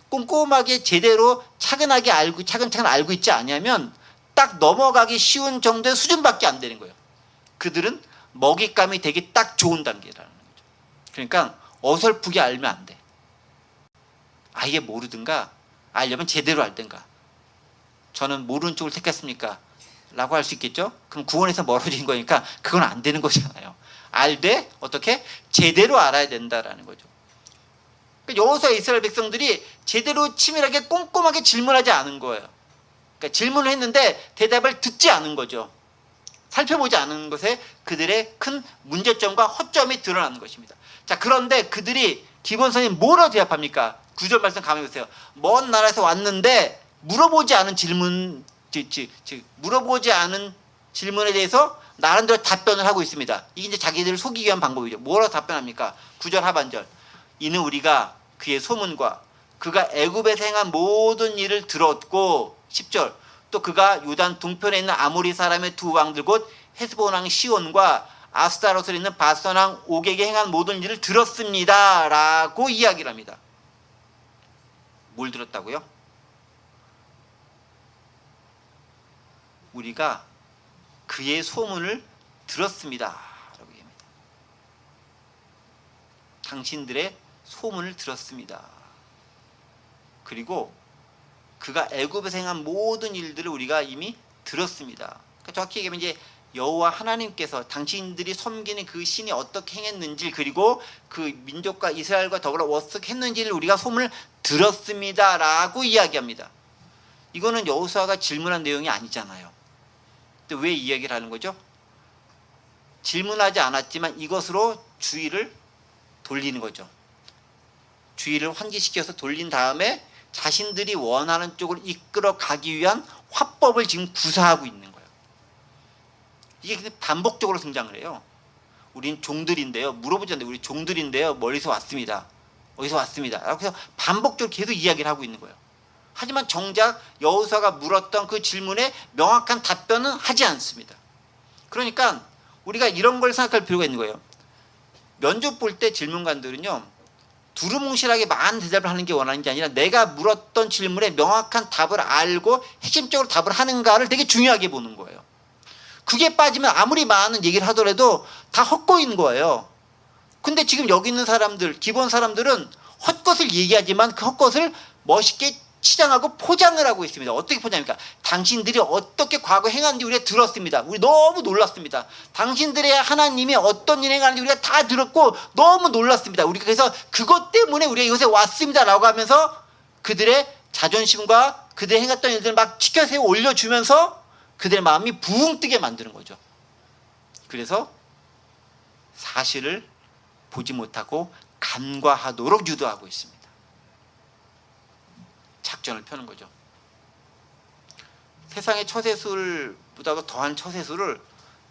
꼼꼼하게 제대로 차근하게 알고 차근차근 알고 있지 않으면 딱 넘어가기 쉬운 정도의 수준밖에 안 되는 거예요. 그들은 먹잇감이 되게 딱 좋은 단계라는 거죠. 그러니까 어설프게 알면 안 돼. 아예 모르든가 알려면 제대로 알든가. 저는 모르는 쪽을 택했습니까? 라고 할 수 있겠죠? 그럼 구원에서 멀어진 거니까 그건 안 되는 거잖아요. 알되 어떻게? 제대로 알아야 된다라는 거죠. 여호수아 이스라엘 백성들이 제대로 치밀하게 꼼꼼하게 질문하지 않은 거예요. 그러니까 질문을 했는데 대답을 듣지 않은 거죠. 살펴보지 않은 것에 그들의 큰 문제점과 허점이 드러나는 것입니다. 자, 그런데 그들이 기본선이 뭐라고 대답합니까? 9절 말씀 가만히 보세요. 먼 나라에서 왔는데 물어보지 않은 질문, 물어보지 않은 질문에 대해서 나름대로 답변을 하고 있습니다. 이게 이제 자기들을 속이기 위한 방법이죠. 뭐라고 답변합니까? 9절 하반절. 이는 우리가 그의 소문과 그가 애굽에서 행한 모든 일을 들었고 10절 또 그가 요단 동편에 있는 아모리 사람의 두 왕들 곧 헤스본 왕 시온과 아스타롯에 있는 바산 왕 옥에게 행한 모든 일을 들었습니다 라고 이야기를 합니다. 뭘 들었다고요? 우리가 그의 소문을 들었습니다 라고 얘기합니다. 당신들의 소문을 들었습니다. 그리고 그가 애굽에서 행한 모든 일들을 우리가 이미 들었습니다. 그러니까 정확히 얘기하면 이제 여호와 하나님께서 당신들이 섬기는 그 신이 어떻게 행했는지 그리고 그 민족과 이스라엘과 더불어 어떻게 했는지를 우리가 소문을 들었습니다라고 이야기합니다. 이거는 여호수아가 질문한 내용이 아니잖아요. 근데 왜 이야기를 하는 거죠? 질문하지 않았지만 이것으로 주의를 돌리는 거죠. 주의를 환기시켜서 돌린 다음에 자신들이 원하는 쪽으로 이끌어 가기 위한 화법을 지금 구사하고 있는 거예요. 이게 반복적으로 등장을 해요. 우린 종들인데요. 물어보지 않는데 우리 종들인데요. 멀리서 왔습니다. 어디서 왔습니다. 그래서 반복적으로 계속 이야기를 하고 있는 거예요. 하지만 정작 여호수아가 물었던 그 질문에 명확한 답변은 하지 않습니다. 그러니까 우리가 이런 걸 생각할 필요가 있는 거예요. 면접 볼 때 질문관들은요. 두루뭉실하게 많은 대답을 하는 게 원하는 게 아니라 내가 물었던 질문에 명확한 답을 알고 핵심적으로 답을 하는가를 되게 중요하게 보는 거예요. 그게 빠지면 아무리 많은 얘기를 하더라도 다 헛거인 거예요. 근데 지금 여기 있는 사람들, 기본 사람들은 헛것을 얘기하지만 그 헛것을 멋있게 치장하고 포장을 하고 있습니다. 어떻게 포장합니까? 당신들이 어떻게 과거 행한지 우리가 들었습니다. 우리 너무 놀랐습니다. 당신들의 하나님이 어떤 일 행하는지 우리가 다 들었고 너무 놀랐습니다. 우리가 그래서 그것 때문에 우리가 이곳에 왔습니다 라고 하면서 그들의 자존심과 그들이 행했던 일들을 막 치켜세워 올려주면서 그들의 마음이 부흥 뜨게 만드는 거죠. 그래서 사실을 보지 못하고 간과하도록 유도하고 있습니다. 작전을 펴는 거죠. 세상의 처세술보다도 더한 처세술을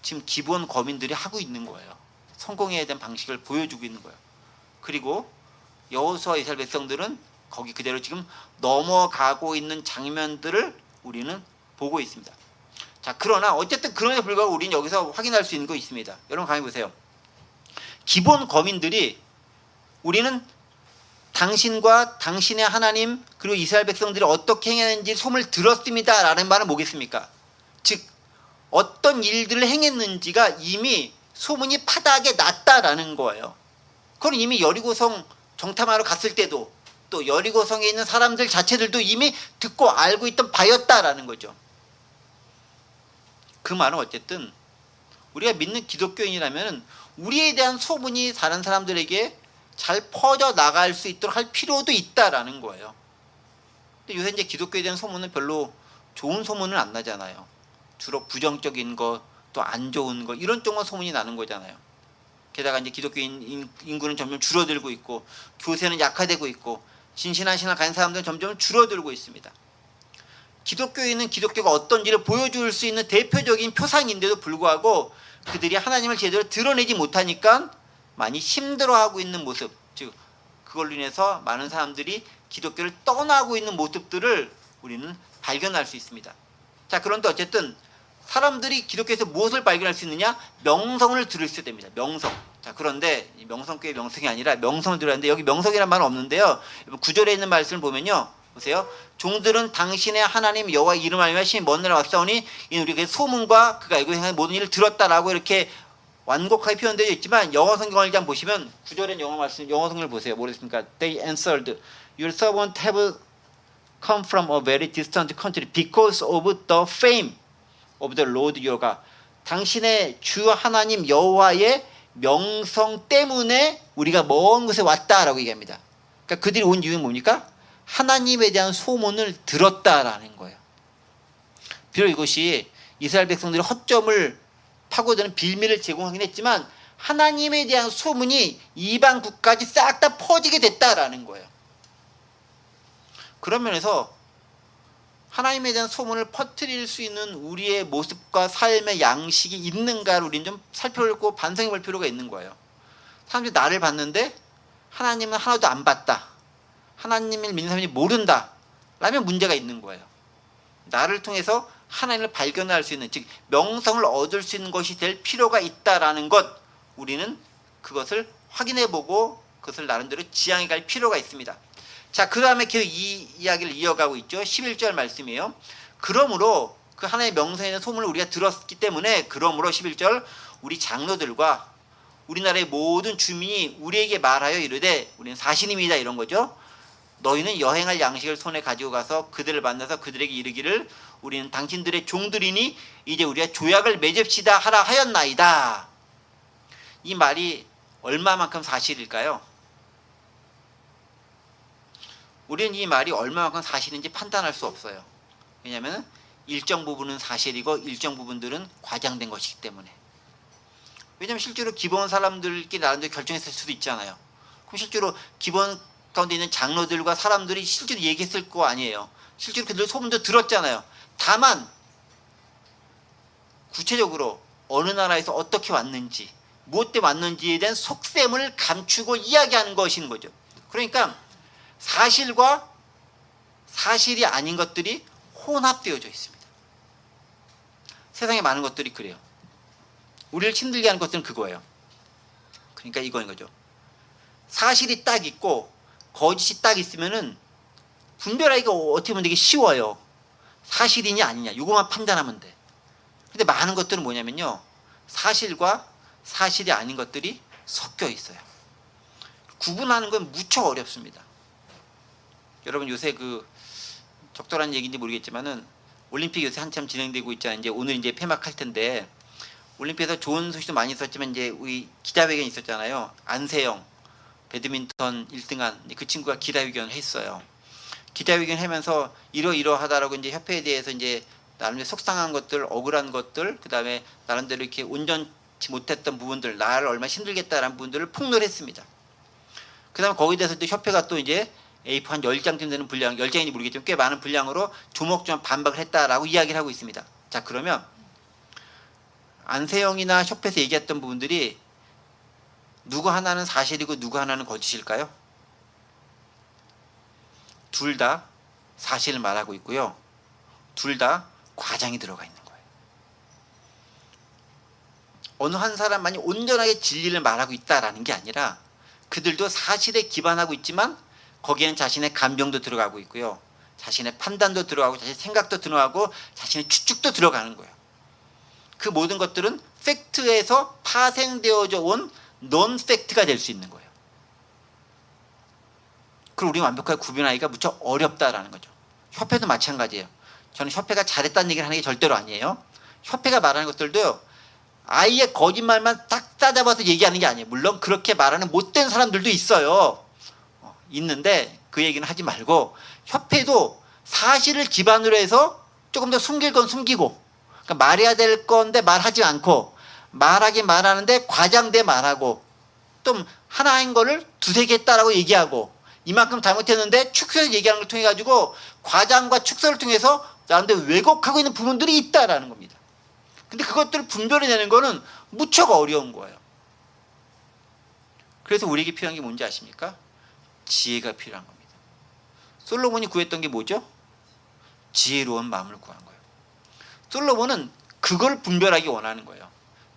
지금 기본 거민들이 하고 있는 거예요. 성공해야 되는 방식을 보여주고 있는 거예요. 그리고 여호수아와 이스라엘 백성들은 거기 그대로 지금 넘어가고 있는 장면들을 우리는 보고 있습니다. 자, 그러나 어쨌든 그럼에도 불구하고 우리는 여기서 확인할 수 있는 거 있습니다. 여러분 가만히 보세요. 기본 거민들이 우리는 당신과 당신의 하나님 그리고 이스라엘 백성들이 어떻게 행했는지 소문을 들었습니다 라는 말은 뭐겠습니까? 즉 어떤 일들을 행했는지가 이미 소문이 파다하게 났다라는 거예요. 그건 이미 여리고성 정탐하러 갔을 때도 또 여리고성에 있는 사람들 자체들도 이미 듣고 알고 있던 바였다라는 거죠. 그 말은 어쨌든 우리가 믿는 기독교인이라면 우리에 대한 소문이 다른 사람들에게 잘 퍼져 나갈 수 있도록 할 필요도 있다라는 거예요. 근데 요새 이제 기독교에 대한 소문은 별로 좋은 소문은 안 나잖아요. 주로 부정적인 거, 또 안 좋은 거 이런 쪽만 소문이 나는 거잖아요. 게다가 이제 기독교인 인구는 점점 줄어들고 있고 교세는 약화되고 있고 진실한 신앙을 가진 사람들은 점점 줄어들고 있습니다. 기독교인은 기독교가 어떤지를 보여줄 수 있는 대표적인 표상인데도 불구하고 그들이 하나님을 제대로 드러내지 못하니까 많이 힘들어하고 있는 모습, 즉 그걸로 인해서 많은 사람들이 기독교를 떠나고 있는 모습들을 우리는 발견할 수 있습니다. 자, 그런데 어쨌든 사람들이 기독교에서 무엇을 발견할 수 있느냐? 명성을 들을 수 됩니다. 명성. 자, 그런데 명성교의 명성이 아니라 명성을 들어야 하는데 여기 명성이라는 말은 없는데요. 9절에 있는 말씀을 보면요. 보세요. 종들은 당신의 하나님 여호와 이름 알며 심히 먼 나라 왔사오니 이는 우리가 소문과 그가 알고 행한 모든 일을 들었다라고 이렇게 완곡하게 표현되어 있지만 영어 성경을 좀 보시면 9절의 영어 말씀, 영어 성경을 보세요. 뭐랬습니까? They answered, Your servants have come from a very distant country because of the fame of the Lord your God. 당신의 주 하나님 여호와의 명성 때문에 우리가 먼 곳에 왔다라고 얘기합니다. 그러니까 그들이 온 이유는 뭡니까? 하나님에 대한 소문을 들었다라는 거예요. 비록 이것이 이스라엘 백성들이 허점을 파고드는 빌미를 제공하긴 했지만 하나님에 대한 소문이 이방 국까지 싹 다 퍼지게 됐다라는 거예요. 그런 면에서 하나님에 대한 소문을 퍼뜨릴 수 있는 우리의 모습과 삶의 양식이 있는가를 우리는 좀 살펴보고 반성해 볼 필요가 있는 거예요. 사람들이 나를 봤는데 하나님은 하나도 안 봤다. 하나님을 믿는 사람이 모른다. 라면 문제가 있는 거예요. 나를 통해서 하나님을 발견할 수 있는, 즉 명성을 얻을 수 있는 것이 될 필요가 있다라는 것, 우리는 그것을 확인해보고 그것을 나름대로 지향해 갈 필요가 있습니다. 자, 그 다음에 계속 이 이야기를 이어가고 있죠. 11절 말씀이에요. 그러므로 그 하나님의 명성에 대한 소문을 우리가 들었기 때문에 그러므로 11절 우리 장로들과 우리나라의 모든 주민이 우리에게 말하여 이르되 우리는 사신입니다 이런 거죠. 너희는 여행할 양식을 손에 가지고 가서 그들을 만나서 그들에게 이르기를 우리는 당신들의 종들이니 이제 우리가 조약을 맺읍시다 하라 하였나이다. 이 말이 얼마만큼 사실일까요? 우리는 이 말이 얼마만큼 사실인지 판단할 수 없어요. 왜냐하면 일정 부분은 사실이고 일정 부분들은 과장된 것이기 때문에. 왜냐하면 실제로 기본 사람들끼리 나름대로 결정했을 수도 있잖아요. 그럼 실제로 기본 가운데 있는 장로들과 사람들이 실제로 얘기했을 거 아니에요. 실제로 그들 소문도 들었잖아요. 다만 구체적으로 어느 나라에서 어떻게 왔는지 무엇 때문에 왔는지에 대한 속셈을 감추고 이야기하는 것인 거죠. 그러니까 사실과 사실이 아닌 것들이 혼합되어져 있습니다. 세상에 많은 것들이 그래요. 우리를 힘들게 하는 것들은 그거예요. 그러니까 이거인 거죠. 사실이 딱 있고 거짓이 딱 있으면은 분별하기가 어떻게 보면 되게 쉬워요. 사실이냐 아니냐 이것만 판단하면 돼. 근데 많은 것들은 뭐냐면요, 사실과 사실이 아닌 것들이 섞여 있어요. 구분하는 건 무척 어렵습니다. 여러분 요새 그 적절한 얘기인지 모르겠지만은 올림픽 요새 한참 진행되고 있잖아요. 이제 오늘 이제 폐막할 텐데 올림픽에서 좋은 소식도 많이 있었지만 이제 우리 기자회견이 있었잖아요. 안세영 배드민턴 1등한 그 친구가 기자회견을 했어요. 기자회견 하면서 이러이러하다라고 이제 협회에 대해서 이제 나름대로 속상한 것들, 억울한 것들, 그 다음에 나름대로 이렇게 온전치 못했던 부분들, 나를 얼마나 힘들겠다라는 부분들을 폭로했습니다. 그 다음에 거기에 대해서 또 협회가 또 이제 A4 한 10장쯤 되는 분량, 10장인지 모르겠지만 꽤 많은 분량으로 조목조목 반박을 했다라고 이야기를 하고 있습니다. 자, 그러면 안세영이나 협회에서 얘기했던 부분들이 누구 하나는 사실이고 누구 하나는 거짓일까요? 둘 다 사실을 말하고 있고요. 둘 다 과장이 들어가 있는 거예요. 어느 한 사람만이 온전하게 진리를 말하고 있다라는 게 아니라 그들도 사실에 기반하고 있지만 거기에는 자신의 감정도 들어가고 있고요. 자신의 판단도 들어가고 자신의 생각도 들어가고 자신의 추측도 들어가는 거예요. 그 모든 것들은 팩트에서 파생되어져 온 논 팩트가 될 수 있는 거예요. 그걸 우리 완벽하게 구분하기가 무척 어렵다라는 거죠. 협회도 마찬가지예요. 저는 협회가 잘했다는 얘기를 하는 게 절대로 아니에요. 협회가 말하는 것들도요, 아예 거짓말만 딱 따잡아서 얘기하는 게 아니에요. 물론 그렇게 말하는 못된 사람들도 있어요. 있는데 그 얘기는 하지 말고 협회도 사실을 기반으로 해서 조금 더 숨길 건 숨기고, 그러니까 말해야 될 건데 말하지 않고, 말하긴 말하는데 과장돼 말하고, 또 하나인 거를 두세 개 했다라고 얘기하고, 이만큼 잘못했는데 축소해서 얘기하는 걸 통해 가지고 과장과 축소를 통해서 나름대로 왜곡하고 있는 부분들이 있다라는 겁니다. 근데 그것들을 분별해내는 거는 무척 어려운 거예요. 그래서 우리에게 필요한 게 뭔지 아십니까? 지혜가 필요한 겁니다. 솔로몬이 구했던 게 뭐죠? 지혜로운 마음을 구한 거예요. 솔로몬은 그걸 분별하기 원하는 거예요.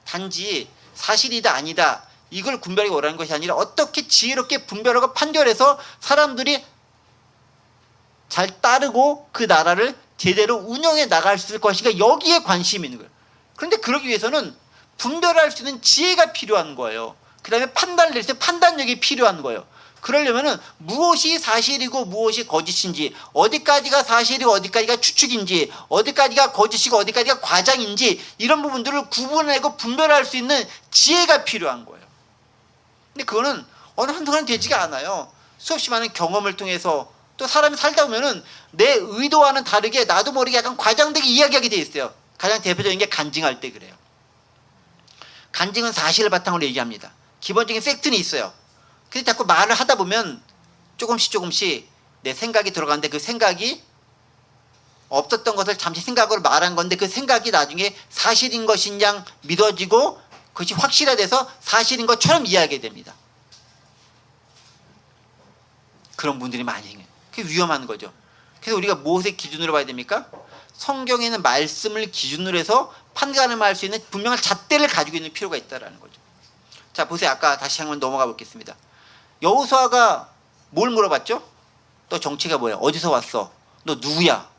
단지 사실이다 아니다 이걸 분별하기 원하는 것이 아니라 어떻게 지혜롭게 분별하고 판결해서 사람들이 잘 따르고 그 나라를 제대로 운영해 나갈 수 있을 것인가, 여기에 관심이 있는 거예요. 그런데 그러기 위해서는 분별할 수 있는 지혜가 필요한 거예요. 그 다음에 판단을 낼 때 판단력이 필요한 거예요. 그러려면은 무엇이 사실이고 무엇이 거짓인지, 어디까지가 사실이고 어디까지가 추측인지, 어디까지가 거짓이고 어디까지가 과장인지, 이런 부분들을 구분하고 분별할 수 있는 지혜가 필요한 거예요. 근데 그거는 어느 한동안 되지가 않아요. 수없이 많은 경험을 통해서, 또 사람이 살다 보면은 내 의도와는 다르게 나도 모르게 약간 과장되게 이야기하게 돼 있어요. 가장 대표적인 게 간증할 때 그래요. 간증은 사실을 바탕으로 얘기합니다. 기본적인 팩트는 있어요. 근데 자꾸 말을 하다 보면 조금씩 내 생각이 들어가는데, 그 생각이 없었던 것을 잠시 생각으로 말한 건데 그 생각이 나중에 사실인 것인 양 믿어지고 그것이 확실화돼서 사실인 것처럼 이해하게 됩니다. 그런 분들이 많이 생겨요. 그게 위험한 거죠. 그래서 우리가 무엇의 기준으로 봐야 됩니까? 성경에 있는 말씀을 기준으로 해서 판단을 할 수 있는 분명한 잣대를 가지고 있는 필요가 있다는 거죠. 자, 보세요. 아까 다시 한번 넘어가 보겠습니다. 여호수아가 뭘 물어봤죠? 너 정체가 뭐야? 어디서 왔어? 너 누구야?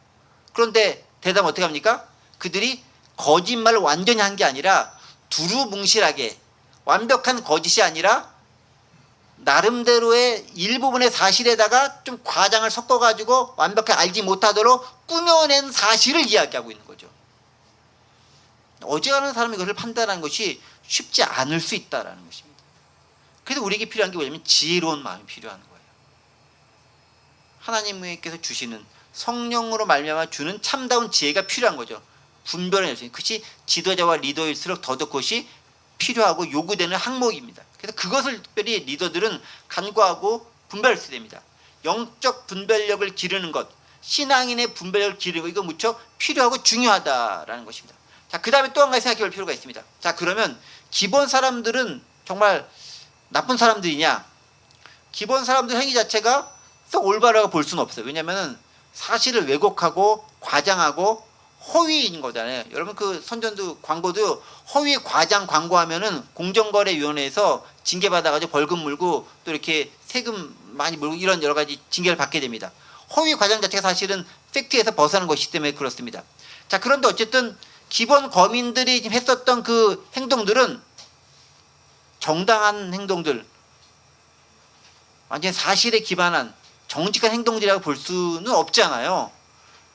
그런데 대답 어떻게 합니까? 그들이 거짓말을 완전히 한 게 아니라 두루뭉실하게, 완벽한 거짓이 아니라 나름대로의 일부분의 사실에다가 좀 과장을 섞어가지고 완벽하게 알지 못하도록 꾸며낸 사실을 이야기하고 있는 거죠. 어지간한 사람이 그것을 판단하는 것이 쉽지 않을 수 있다는 것입니다. 그래서 우리에게 필요한 게 뭐냐면 지혜로운 마음이 필요한 거예요. 하나님께서 주시는, 성령으로 말미암아 주는 참다운 지혜가 필요한 거죠. 분별해낼 수 있는, 그것이 지도자와 리더일수록 더더욱 그것이 필요하고 요구되는 항목입니다. 그래서 그것을 특별히 리더들은 간구하고 분별할 수 됩니다. 영적 분별력을 기르는 것, 신앙인의 분별력을 기르는 것, 이거 무척 필요하고 중요하다라는 것입니다. 자, 그 다음에 또 한 가지 생각해 볼 필요가 있습니다. 자, 그러면 기본 사람들은 정말 나쁜 사람들이냐? 기본 사람들 행위 자체가 썩 올바르다고 볼 수는 없어요. 왜냐하면 사실을 왜곡하고 과장하고 허위인 거잖아요. 여러분 그 선전도 광고도 허위 과장 광고하면은 공정거래위원회에서 징계받아가지고 벌금 물고 또 이렇게 세금 많이 물고 이런 여러 가지 징계를 받게 됩니다. 허위 과장 자체가 사실은 팩트에서 벗어나는 것이기 때문에 그렇습니다. 자, 그런데 어쨌든 기본 거민들이 지금 했었던 그 행동들은 정당한 행동들, 완전히 사실에 기반한 정직한 행동들이라고 볼 수는 없잖아요.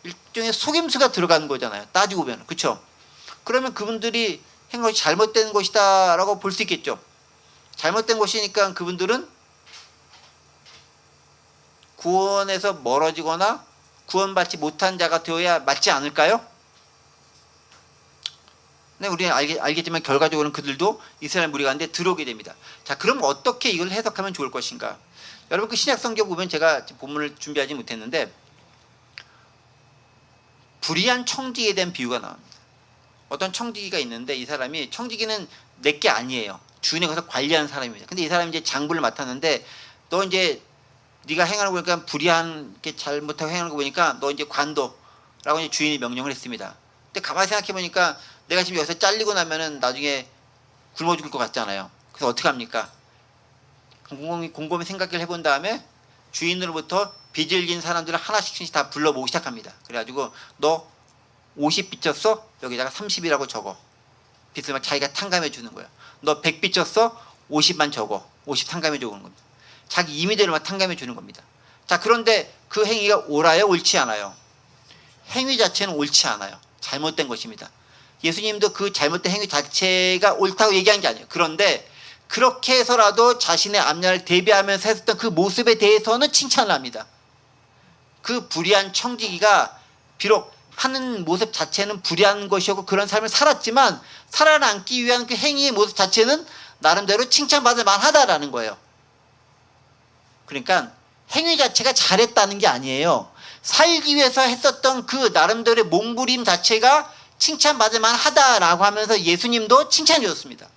일종의 속임수가 들어가는 거잖아요. 따지고 보면. 그렇죠? 그러면 그분들이 한 것이 잘못된 것이다라고 볼 수 있겠죠. 잘못된 것이니까 그분들은 구원에서 멀어지거나 구원받지 못한 자가 되어야 맞지 않을까요? 네, 우리는 알겠지만 결과적으로는 그들도 이스라엘 무리 가운데 들어오게 됩니다. 자, 그럼 어떻게 이걸 해석하면 좋을 것인가? 여러분 그 신약 성경 보면 제가 본문을 준비하지 못했는데 불의한 청지기에 대한 비유가 나옵니다. 어떤 청지기가 있는데 이 사람이 청지기는 내게 아니에요. 주인의 것을 관리하는 사람입니다. 근데 이 사람이 이제 장부를 맡았는데 너 이제 네가 행하는 거 보니까 불의한 게 잘못하고 행하는 거 보니까 너 이제 관둬라고 이제 주인이 명령을 했습니다. 근데 가만히 생각해 보니까 내가 지금 여기서 잘리고 나면은 나중에 굶어 죽을 것 같잖아요. 그래서 어떻게 합니까? 곰곰이 생각을 해본 다음에 주인으로부터 빚을 진 사람들을 하나씩 다 불러모으기 시작합니다. 그래가지고 너 50 빚졌어? 여기다가 30이라고 적어. 빚을 막 자기가 탕감해 주는 거예요. 너 100 빚졌어? 50만 적어. 50 탕감해 주는 겁니다. 자기 임의대로 막 탕감해 주는 겁니다. 자, 그런데 그 행위가 옳아요? 옳지 않아요? 행위 자체는 옳지 않아요. 잘못된 것입니다. 예수님도 그 잘못된 행위 자체가 옳다고 얘기한 게 아니에요. 그런데 그렇게 해서라도 자신의 앞날을 대비하면서 했었던 그 모습에 대해서는 칭찬을 합니다. 그 불의한 청지기가 비록 하는 모습 자체는 불의한 것이었고 그런 삶을 살았지만 살아남기 위한 그 행위의 모습 자체는 나름대로 칭찬받을 만하다라는 거예요. 그러니까 행위 자체가 잘했다는 게 아니에요. 살기 위해서 했었던 그 나름대로의 몸부림 자체가 칭찬받을 만하다라고 하면서 예수님도 칭찬해 줬습니다.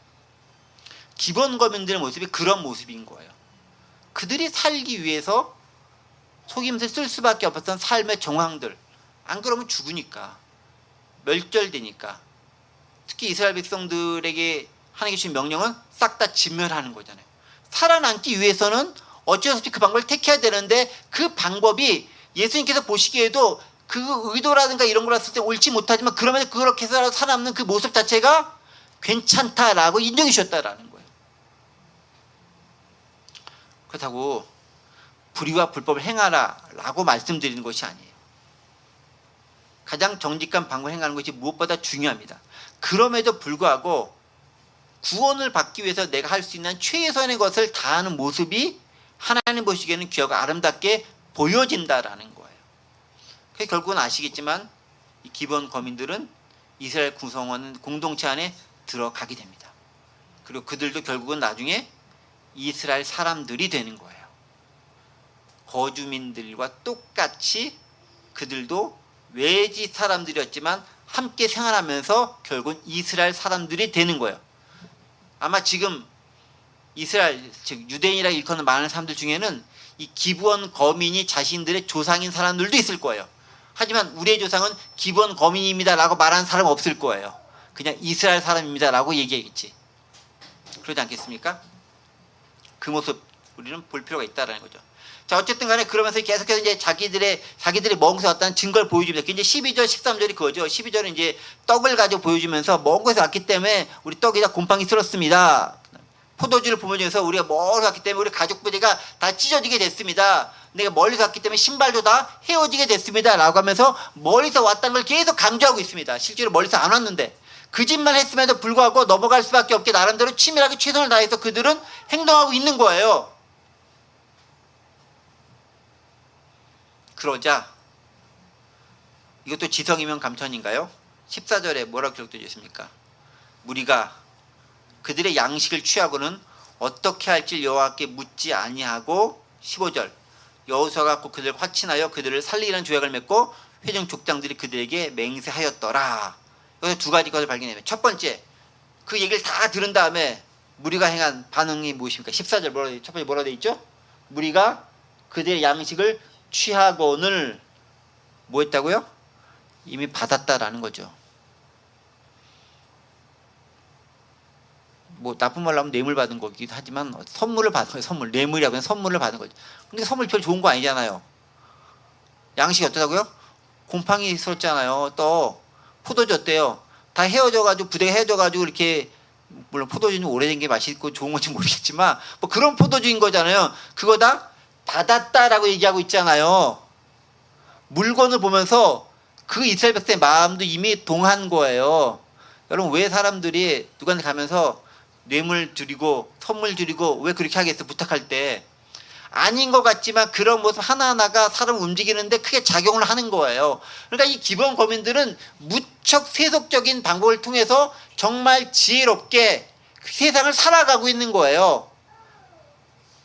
기본 거민들의 모습이 그런 모습인 거예요. 그들이 살기 위해서 속임수를 쓸 수밖에 없었던 삶의 정황들, 안 그러면 죽으니까, 멸절되니까. 특히 이스라엘 백성들에게 하나님께 주신 명령은 싹 다 진멸하는 거잖아요. 살아남기 위해서는 어쩔 수 없이 그 방법을 택해야 되는데 그 방법이 예수님께서 보시기에도 그 의도라든가 이런 걸 했을 때 옳지 못하지만 그러면 그렇게 해서 살아남는 그 모습 자체가 괜찮다라고 인정해 주셨다라는 거예요. 그렇다고 불의와 불법을 행하라 라고 말씀드리는 것이 아니에요. 가장 정직한 방법을 행하는 것이 무엇보다 중요합니다. 그럼에도 불구하고 구원을 받기 위해서 내가 할 수 있는 최선의 것을 다하는 모습이 하나님 보시기에는 귀하고 아름답게 보여진다라는 거예요. 그래서 결국은 아시겠지만 이 기본 거민들은 이스라엘 구성원 공동체 안에 들어가게 됩니다. 그리고 그들도 결국은 나중에 이스라엘 사람들이 되는 거예요. 거주민들과 똑같이 그들도 외지 사람들이었지만 함께 생활하면서 결국은 이스라엘 사람들이 되는 거예요. 아마 지금 이스라엘, 즉 유대인이라 일컫는 많은 사람들 중에는 이 기브온 거민이 자신들의 조상인 사람들도 있을 거예요. 하지만 우리의 조상은 기브온 거민입니다 라고 말하는 사람은 없을 거예요. 그냥 이스라엘 사람입니다 라고 얘기하겠지. 그러지 않겠습니까? 그 모습 우리는 볼 필요가 있다는 거죠. 자, 어쨌든 간에 그러면서 계속해서 이제 자기들이 먼 곳에 왔다는 증거를 보여줍니다. 이제 12절, 13절이 그거죠. 12절은 이제 떡을 가지고 보여주면서 먼 곳에 왔기 때문에 우리 떡에다 곰팡이 쓸었습니다. 포도주를 부으면서 우리가 멀리 왔기 때문에 우리 가족 부대가 다 찢어지게 됐습니다. 내가 멀리서 왔기 때문에 신발도 다 헤어지게 됐습니다. 라고 하면서 멀리서 왔다는 걸 계속 강조하고 있습니다. 실제로 멀리서 안 왔는데 거짓말 했음에도 불구하고 넘어갈 수밖에 없게 나름대로 치밀하게 최선을 다해서 그들은 행동하고 있는 거예요. 그러자 이것도 지성이면 감천인가요? 14절에 뭐라고 기록되어 있습니까? 무리가 그들의 양식을 취하고는 어떻게 할지 여호와께 묻지 아니하고 15절 여호수아가 갖고 그들을 화친하여 그들을 살리라는 조약을 맺고 회중 족장들이 그들에게 맹세하였더라. 여기서 두 가지 것을 발견해요. 첫 번째, 그 얘기를 다 들은 다음에 무리가 행한 반응이 무엇입니까? 14절 첫 번째 뭐라고 되어 있죠? 무리가 그들의 양식을 취하고는 뭐 했다고요? 이미 받았다라는 거죠. 뭐 나쁜 말로 하면 뇌물 받은 거기도 하지만 선물을 받은 거예요. 선물, 뇌물이라고 하면 선물을 받은 거죠. 근데 선물 별로 좋은 거 아니잖아요. 양식이 어떠다고요? 곰팡이 있었잖아요. 또 포도주 어때요? 다 다 헤어져가지고 부대가 헤어져가지고 이렇게 물론 포도주는 오래된 게 맛있고 좋은 건지 모르겠지만 뭐 그런 포도주인 거잖아요. 그거 다 받았다라고 얘기하고 있잖아요. 물건을 보면서 그 이스라엘 백성의 마음도 이미 동한 거예요. 여러분 왜 사람들이 누구한테 가면서 뇌물 드리고 선물 드리고 왜 그렇게 하겠어 부탁할 때 아닌 것 같지만 그런 모습 하나하나가 사람을 움직이는데 크게 작용을 하는 거예요. 그러니까 이 기본 거민들은 무척 세속적인 방법을 통해서 정말 지혜롭게 세상을 살아가고 있는 거예요.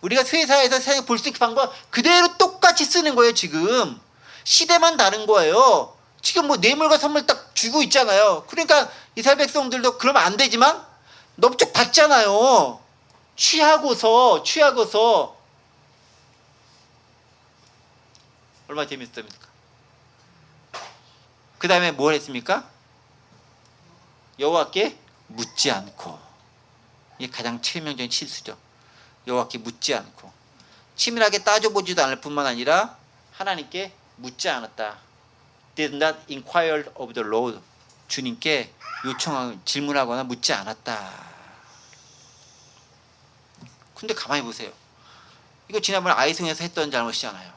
우리가 세상에서 세상을 볼 수 있는 방법 그대로 똑같이 쓰는 거예요. 지금 시대만 다른 거예요. 지금 뭐 뇌물과 선물 딱 주고 있잖아요. 그러니까 이스라엘 백성들도 그러면 안 되지만 넙죽 받잖아요. 취하고서 얼마나 재밌습니까? 그 다음에 뭘 했습니까? 여호와께 묻지 않고. 이게 가장 치명적인 실수죠. 여호와께 묻지 않고 치밀하게 따져보지도 않을 뿐만 아니라 하나님께 묻지 않았다. Did not inquire of the Lord. 주님께 요청하고 질문하거나 묻지 않았다. 근데 가만히 보세요. 이거 지난번에 아이성에서 했던 잘못이잖아요.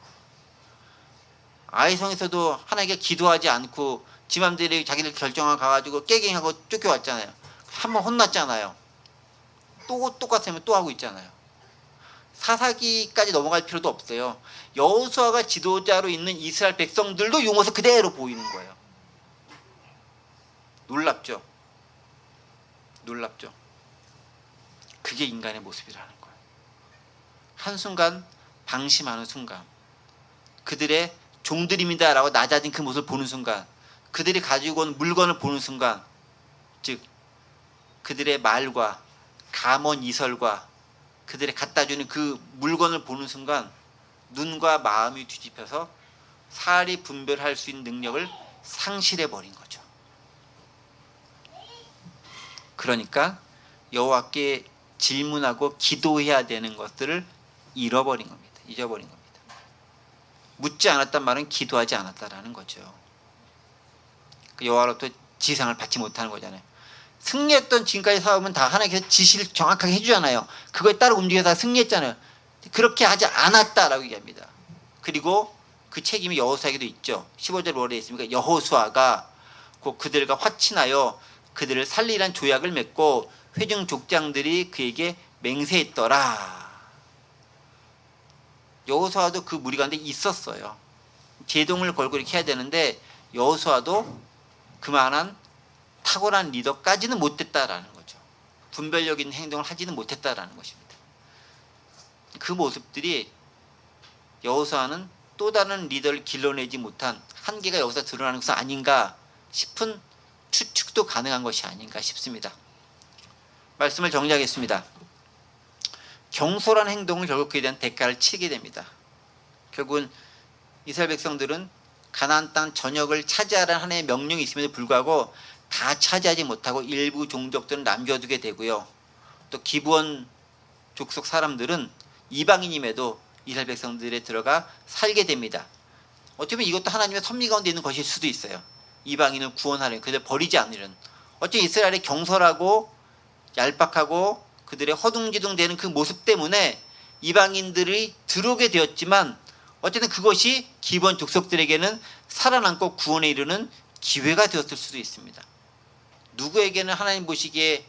아이성에서도 하나님께 기도하지 않고 지 맘대로 자기들 결정하고 가가지고 깨갱하고 쫓겨왔잖아요. 한번 혼났잖아요. 또 똑같으면 또 하고 있잖아요. 사사기까지 넘어갈 필요도 없어요. 여호수아가 지도자로 있는 이스라엘 백성들도 이 모습 그대로 보이는 거예요. 놀랍죠? 놀랍죠? 그게 인간의 모습이라는 거예요. 한순간 방심하는 순간 그들의 종들입니다 라고 낮아진 그 모습을 보는 순간 그들이 가지고 온 물건을 보는 순간 즉 그들의 말과 감언 이설과 그들이 갖다주는 그 물건을 보는 순간 눈과 마음이 뒤집혀서 사리 분별할 수 있는 능력을 상실해버린 거죠. 그러니까 여호와께 질문하고 기도해야 되는 것들을 잃어버린 겁니다. 잊어버린 겁니다. 묻지 않았단 말은 기도하지 않았다라는 거죠. 여호와로부터 지상을 받지 못하는 거잖아요. 승리했던 지금까지 싸움은 다 하나님께서 지시를 정확하게 해주잖아요. 그거에 따라 움직여서 승리했잖아요. 그렇게 하지 않았다라고 얘기합니다. 그리고 그 책임이 여호수아에게도 있죠. 15절 뭐라 했습니까? 여호수아가 곧 그들과 화친하여 그들을 살리라는 조약을 맺고 회중 족장들이 그에게 맹세했더라. 여호수아도 그 무리 가운데 있었어요. 제동을 걸고 이렇게 해야 되는데 여호수아도 그만한 탁월한 리더까지는 못됐다라는 거죠. 분별력 있는 행동을 하지는 못했다라는 것입니다. 그 모습들이 여호수아는 또 다른 리더를 길러내지 못한 한계가 여기서 드러나는 것은 아닌가 싶은 추측도 가능한 것이 아닌가 싶습니다. 말씀을 정리하겠습니다. 경솔한 행동을 결국 그에 대한 대가를 치르게 됩니다. 결국은 이스라엘 백성들은 가나안 땅 전역을 차지하라는 하나님의 명령이 있음에도 불구하고 다 차지하지 못하고 일부 종족들은 남겨두게 되고요. 또 기브온 족속 사람들은 이방인임에도 이스라엘 백성들에 들어가 살게 됩니다. 어떻게 보면 이것도 하나님의 섭리 가운데 있는 것일 수도 있어요. 이방인을 구원하려는, 그들 버리지 않으려는. 어쩌면 이스라엘의 경솔하고 얄팍하고 그들의 허둥지둥되는 그 모습 때문에 이방인들이 들어오게 되었지만 어쨌든 그것이 기브온 족속들에게는 살아남고 구원에 이르는 기회가 되었을 수도 있습니다. 누구에게는 하나님 보시기에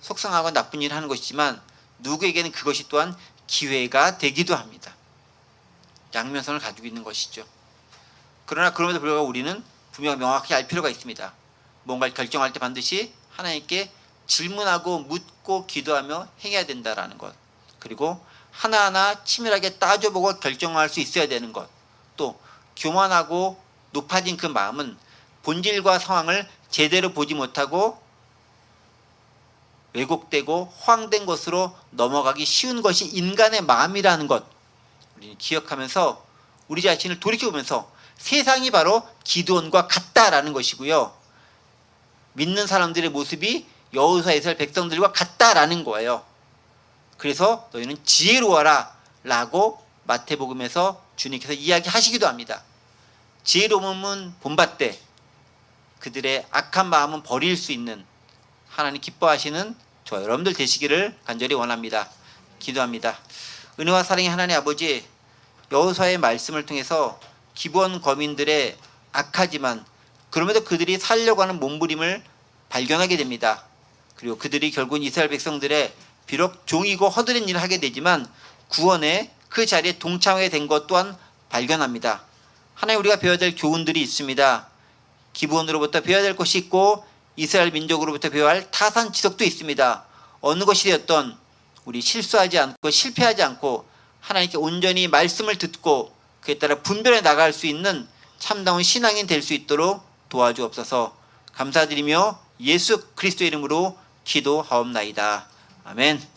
속상하고 나쁜 일을 하는 것이지만 누구에게는 그것이 또한 기회가 되기도 합니다. 양면성을 가지고 있는 것이죠. 그러나 그럼에도 불구하고 우리는 분명 명확히 알 필요가 있습니다. 뭔가를 결정할 때 반드시 하나님께 질문하고 묻고 기도하며 행해야 된다라는 것. 그리고 하나하나 치밀하게 따져보고 결정할 수 있어야 되는 것. 또 교만하고 높아진 그 마음은 본질과 상황을 제대로 보지 못하고 왜곡되고 허황된 것으로 넘어가기 쉬운 것이 인간의 마음이라는 것. 우리는 기억하면서 우리 자신을 돌이켜보면서 세상이 바로 기드온과 같다라는 것이고요. 믿는 사람들의 모습이 여호수아 이스라엘 백성들과 같다라는 거예요. 그래서 너희는 지혜로워라 라고 마태복음에서 주님께서 이야기하시기도 합니다. 지혜로움은 본받되 그들의 악한 마음은 버릴 수 있는 하나님 기뻐하시는 저 여러분들 되시기를 간절히 원합니다. 기도합니다. 은혜와 사랑의 하나님 아버지, 여호수아의 말씀을 통해서 기브온 거민들의 악하지만 그럼에도 그들이 살려고 하는 몸부림을 발견하게 됩니다. 그리고 그들이 결국 이스라엘 백성들의 비록 종이고 허드렛 일을 하게 되지만 구원의 그 자리에 동참하게 된 것 또한 발견합니다. 하나님, 우리가 배워야 될 교훈들이 있습니다. 기브온으로부터 배워야 될 것이 있고 이스라엘 민족으로부터 배워야 할 타산 지석도 있습니다. 어느 것이 되었던 우리 실수하지 않고 실패하지 않고 하나님께 온전히 말씀을 듣고 그에 따라 분별해 나갈 수 있는 참다운 신앙인 될 수 있도록 도와주옵소서. 감사드리며 예수 그리스도의 이름으로 기도하옵나이다. 아멘.